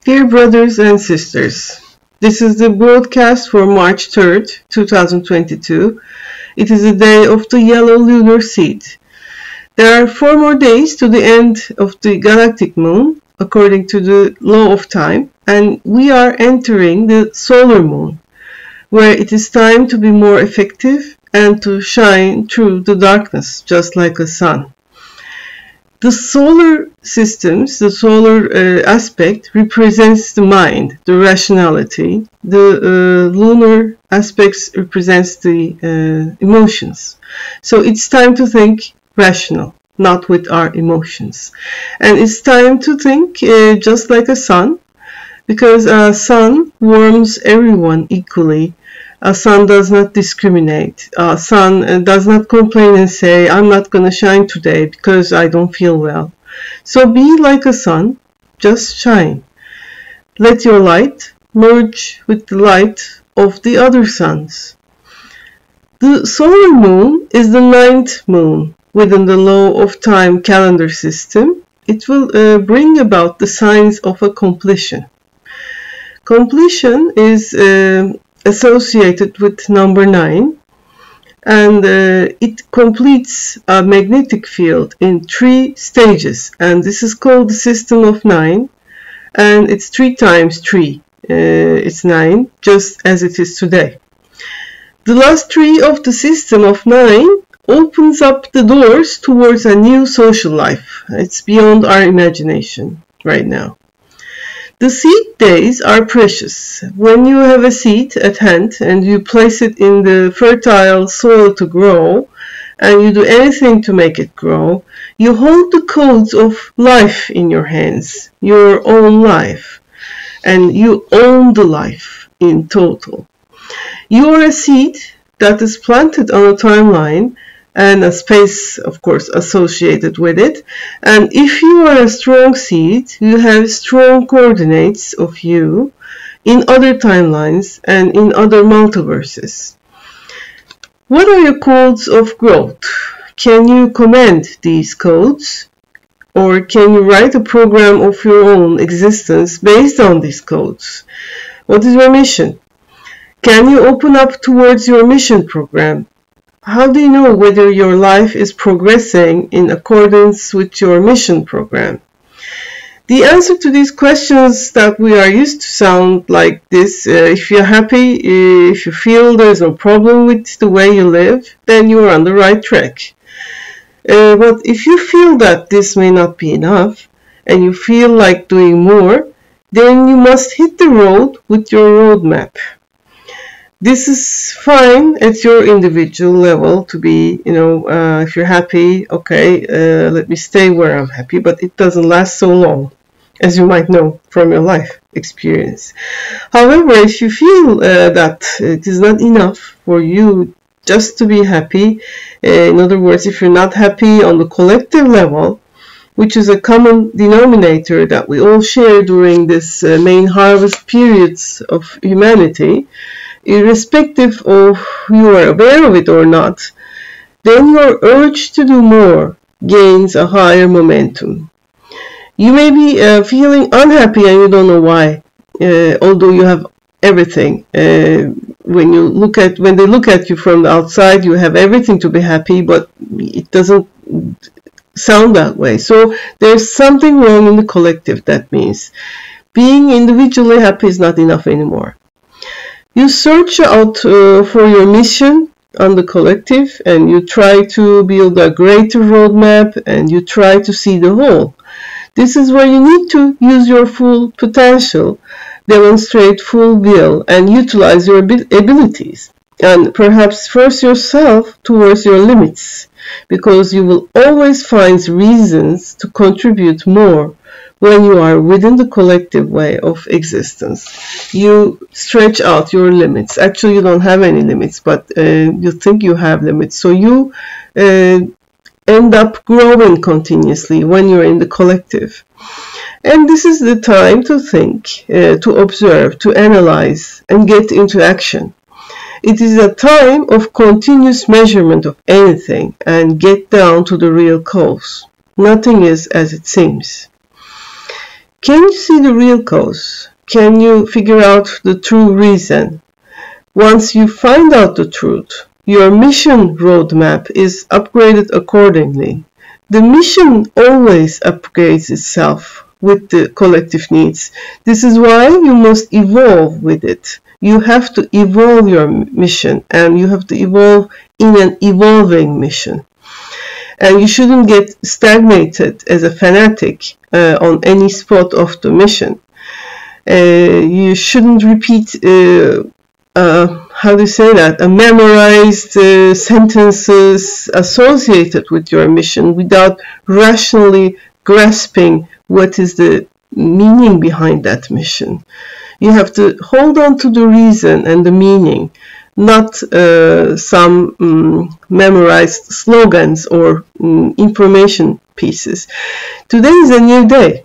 Dear brothers and sisters, this is the broadcast for March 3rd, 2022. It is the day of the yellow lunar seed. There are 4 more days to the end of the galactic moon, according to the law of time, and we are entering the solar moon, where it is time to be more effective and to shine through the darkness, just like a sun. The solar systems, the solar aspect represents the mind, the rationality. The lunar aspects represents the emotions. So it's time to think rational, not with our emotions. And it's time to think just like a sun, because a sun warms everyone equally. A sun does not discriminate. A sun does not complain and say, I'm not going to shine today because I don't feel well. So be like a sun, just shine. Let your light merge with the light of the other suns. The solar moon is the 9th moon within the law of time calendar system. It will bring about the signs of a completion. Completion is associated with number 9, and it completes a magnetic field in 3 stages, and this is called the system of 9, and it's 3 times 3. It's 9, just as it is today. The last 3 of the system of 9 opens up the doors towards a new social life. It's beyond our imagination right now. The seed days are precious. When you have a seed at hand and you place it in the fertile soil to grow, and you do anything to make it grow, you hold the codes of life in your hands, your own life, and you own the life in total. You are a seed that is planted on a timeline and a space, of course, associated with it. And if you are a strong seed, you have strong coordinates of you in other timelines and in other multiverses. What are your codes of growth? Can you command these codes? Or can you write a program of your own existence based on these codes? What is your mission? Can you open up towards your mission program? How do you know whether your life is progressing in accordance with your mission program? The answer to these questions that we are used to sound like this: if you're happy, if you feel there's no problem with the way you live, then you're on the right track. But if you feel that this may not be enough, and you feel like doing more, then you must hit the road with your roadmap. This is fine at your individual level to be, if you're happy, okay, let me stay where I'm happy, but it doesn't last so long, as you might know from your life experience. However, if you feel that it is not enough for you just to be happy, in other words, if you're not happy on the collective level, which is a common denominator that we all share during this main harvest periods of humanity, irrespective of you are aware of it or not, then your urge to do more gains a higher momentum. You may be feeling unhappy and you don't know why, although you have everything. When they look at you from the outside, you have everything to be happy, but it doesn't sound that way. So there's something wrong in the collective. That means being individually happy is not enough anymore. You search out for your mission on the collective, and you try to build a greater roadmap, and you try to see the whole. This is where you need to use your full potential, demonstrate full will, and utilize your abilities, and perhaps force yourself towards your limits, because you will always find reasons to contribute more when you are within the collective way of existence. You stretch out your limits. Actually, you don't have any limits, but you think you have limits. So you end up growing continuously when you're in the collective. And this is the time to think, to observe, to analyze, and get into action. It is a time of continuous measurement of anything and get down to the real cause. Nothing is as it seems. Can you see the real cause? Can you figure out the true reason? Once you find out the truth, your mission roadmap is upgraded accordingly. The mission always upgrades itself with the collective needs. This is why you must evolve with it. You have to evolve your mission, and you have to evolve in an evolving mission. And you shouldn't get stagnated as a fanatic on any spot of the mission. You shouldn't repeat how do you say that? Memorized sentences associated with your mission without rationally grasping what is the meaning behind that mission. You have to hold on to the reason and the meaning, not some memorized slogans or information pieces. Today is a new day.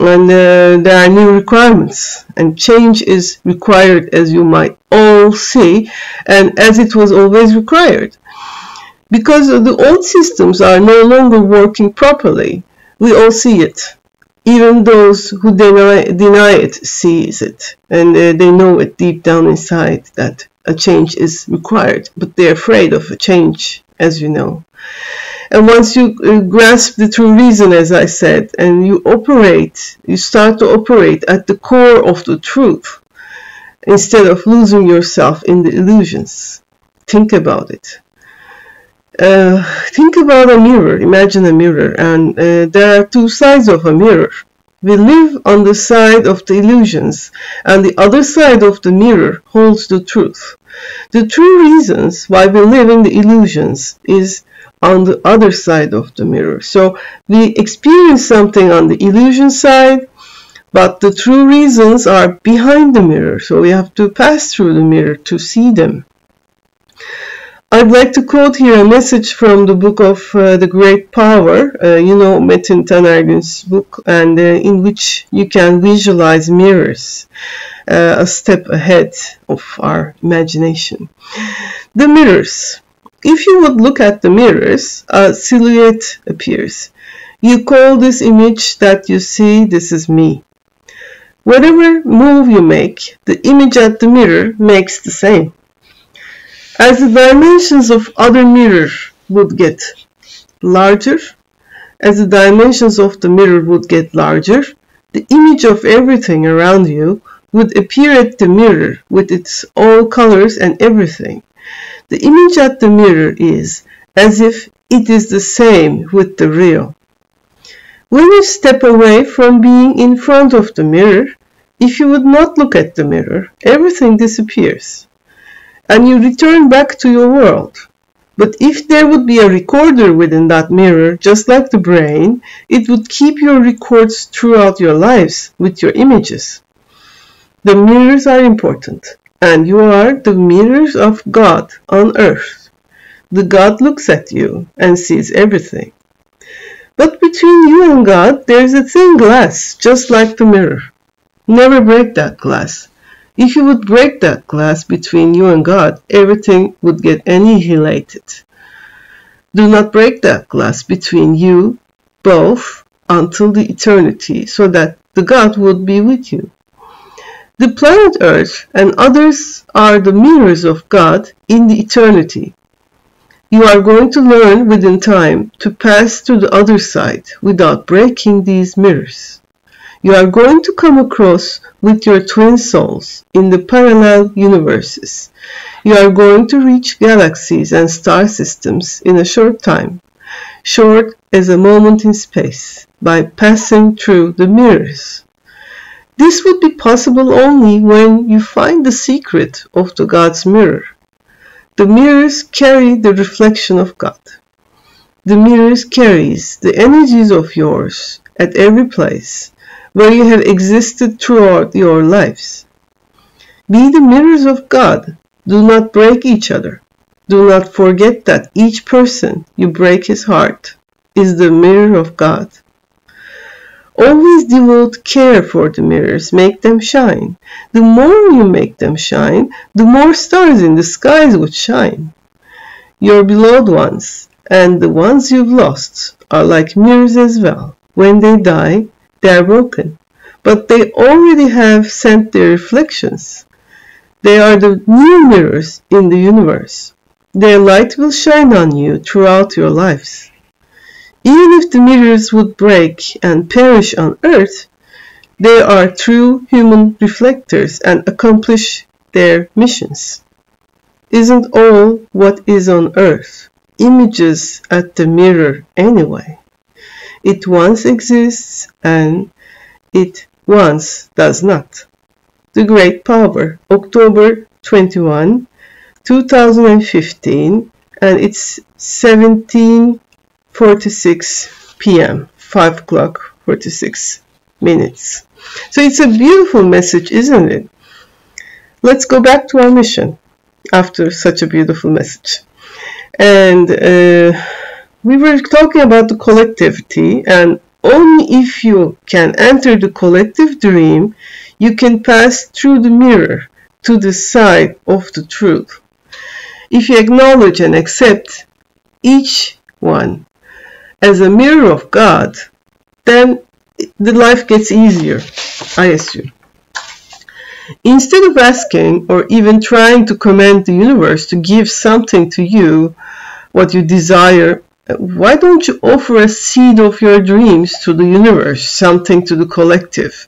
And there are new requirements, and change is required, as you might all see, and as it was always required. Because the old systems are no longer working properly, we all see it. Even those who deny it sees it, and they know it deep down inside that a change is required, but they're afraid of a change, as you know. And once you grasp the true reason, as I said, and you start to operate at the core of the truth, instead of losing yourself in the illusions. Think about it. Think about a mirror. Imagine a mirror, and there are two sides of a mirror. We live on the side of the illusions, and the other side of the mirror holds the truth. The true reasons why we live in the illusions is on the other side of the mirror. So we experience something on the illusion side, but the true reasons are behind the mirror. So we have to pass through the mirror to see them. I'd like to quote here a message from the book of The Great Power, Metin Tanergün's book, and in which you can visualize mirrors a step ahead of our imagination. The mirrors. If you would look at the mirrors, a silhouette appears. You call this image that you see, this is me. Whatever move you make, the image at the mirror makes the same. As the dimensions of other mirrors would get larger, as the dimensions of the mirror would get larger, the image of everything around you would appear at the mirror with its all colors and everything. The image at the mirror is as if it is the same with the real. When you step away from being in front of the mirror, if you would not look at the mirror, everything disappears, and you return back to your world. But if there would be a recorder within that mirror, just like the brain, it would keep your records throughout your lives with your images. The mirrors are important. And you are the mirrors of God on earth. The God looks at you and sees everything. But between you and God, there is a thin glass, just like the mirror. Never break that glass. If you would break that glass between you and God, everything would get annihilated. Do not break that glass between you both until the eternity, so that the God would be with you. The planet Earth and others are the mirrors of God in the eternity. You are going to learn within time to pass to the other side without breaking these mirrors. You are going to come across with your twin souls in the parallel universes. You are going to reach galaxies and star systems in a short time, short as a moment in space, by passing through the mirrors. This would be possible only when you find the secret of the God's mirror. The mirrors carry the reflection of God. The mirrors carries the energies of yours at every place where you have existed throughout your lives. Be the mirrors of God. Do not break each other. Do not forget that each person you break his heart is the mirror of God. Always devote care for the mirrors, make them shine. The more you make them shine, the more stars in the skies would shine. Your beloved ones and the ones you've lost are like mirrors as well. When they die, they are broken. but they already have sent their reflections. They are the new mirrors in the universe. Their light will shine on you throughout your lives. Even if the mirrors would break and perish on Earth, they are true human reflectors and accomplish their missions. Isn't all what is on Earth images at the mirror anyway? It once exists and it once does not. The Great Power, October 21, 2015, and it's 17:46 p.m., 5 o'clock 46 minutes. So it's a beautiful message, isn't it? Let's go back to our mission after such a beautiful message. And we were talking about the collectivity, and only if you can enter the collective dream, you can pass through the mirror to the side of the truth. If you acknowledge and accept each one as a mirror of God, then the life gets easier, I assume. Instead of asking or even trying to command the universe to give something to you, what you desire, why don't you offer a seed of your dreams to the universe, something to the collective?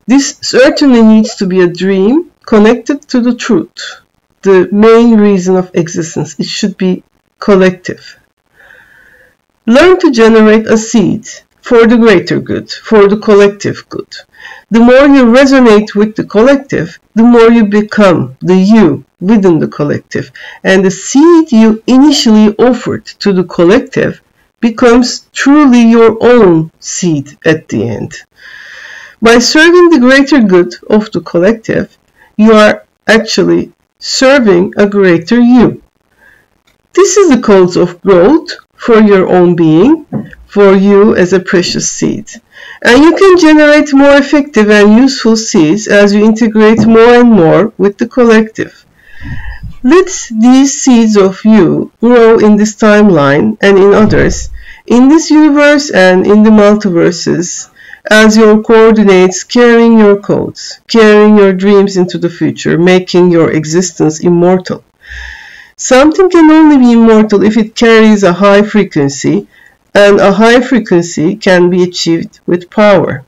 This certainly needs to be a dream connected to the truth, the main reason of existence. It should be collective. Learn to generate a seed for the greater good, for the collective good. The more you resonate with the collective, the more you become the you within the collective, and the seed you initially offered to the collective becomes truly your own seed at the end. By serving the greater good of the collective, you are actually serving a greater you. This is the cause of growth for your own being, for you as a precious seed. And you can generate more effective and useful seeds as you integrate more and more with the collective. Let these seeds of you grow in this timeline and in others, in this universe and in the multiverses, as your coordinates carrying your codes, carrying your dreams into the future, making your existence immortal. Something can only be immortal if it carries a high frequency, and a high frequency can be achieved with power.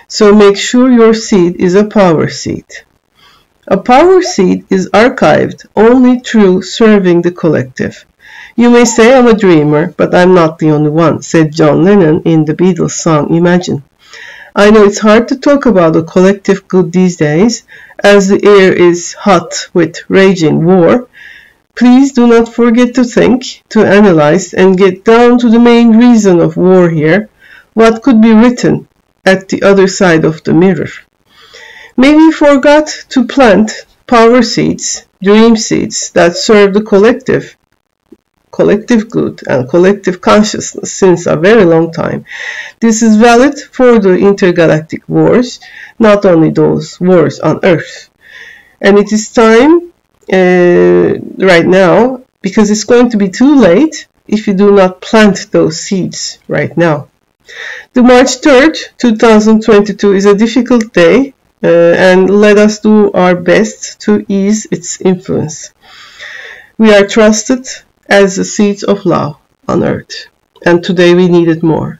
So make sure your seed is a power seed. A power seed is archived only through serving the collective. You may say I'm a dreamer, but I'm not the only one, said John Lennon in the Beatles song Imagine. I know it's hard to talk about the collective good these days, as the air is hot with raging war. Please do not forget to think, to analyze, and get down to the main reason of war here, what could be written at the other side of the mirror. Maybe you forgot to plant power seeds, dream seeds that serve the collective good and collective consciousness since a very long time. This is valid for the intergalactic wars, not only those wars on Earth. And it is time right now, because it's going to be too late if you do not plant those seeds right now. The March 3rd, 2022 is a difficult day, and let us do our best to ease its influence. We are trusted as the seeds of love on Earth, and today we need it more.